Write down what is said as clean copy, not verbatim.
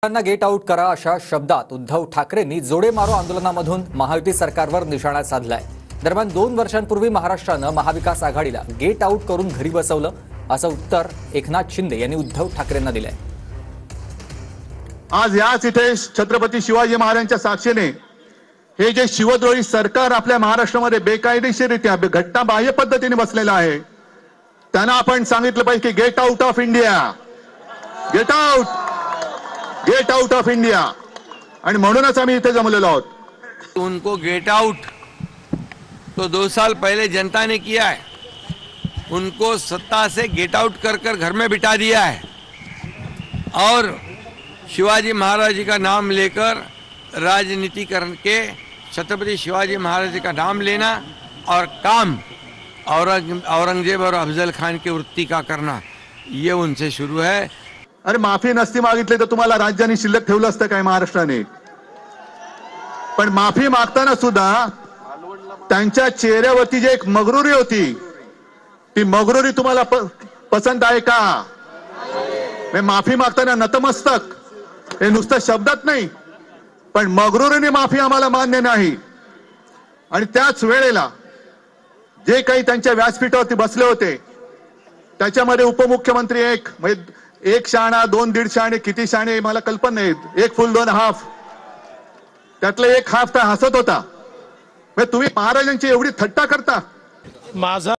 त्यांना get out करा अशा शब्दात उद्धव ठाकरेंनी जोडे मारो आंदोलनामधून महायुती सरकारवर निशाणा साधलाय। दरम्यान 2 वर्षांपूर्वी महाराष्ट्रानं महाविकास आघाडीला गेट आउट करून घरी बसवलं असं उत्तर एकनाथ शिंदे यांनी उद्धव ठाकरेंना दिलंय। आज याच इथे छत्रपती शिवाजी महाराजांच्या साक्षीने हे जे शिवद्रोही सरकार आपल्या महाराष्ट्रामध्ये बेकायदेशीररित्या घटनाबाह्य पद्धतीने बसलेलं आहे, त्यांना आपण सांगितलं पाहिजे की get out of India, get out of India. आणि म्हणूनच आम्ही इथे जमलेलो आहोत। उनको गेट आउट तो 2 साल पहले जनता ने किया है। उनको सत्ता से गेट आउट कर कर घर में बिठा दिया है और शिवाजी महाराज जी का नाम लेकर राजनीति करके छत्रपति शिवाजी महाराज जी का नाम लेना और काम औरंगजेब और अफजल खान की वृत्ति का करना, ये उनसे शुरू है। अरे माफी नसती मागितली तर तुम्हाला राज्याने शिल्लक ठेवलं असतं काय महाराष्ट्राने? पण माफी मागताना सुद्धा त्यांच्या चेहऱ्यावरती जे एक मगरुरी होती, ती मगरुरी तुम्हाला पसंत आहे का? मी माफी मागताना नतमस्तक, हे नुसतं शब्दात नाही पण मगरुरीने माफी आम्हाला मान्य नाही। आणि त्याच वेळेला जे काही त्यांच्या व्यासपीठावरती बसले होते त्याच्यामध्ये उपमुख्यमंत्री एक शाणा, 2-1.5 शाणे, किती शाणे मला कल्पना नाही, 1 फुल 2 हाफ, त्यातलं 1 हाफ तर हसत होता। तुम्ही महाराजांची एवढी थट्टा करता। माझा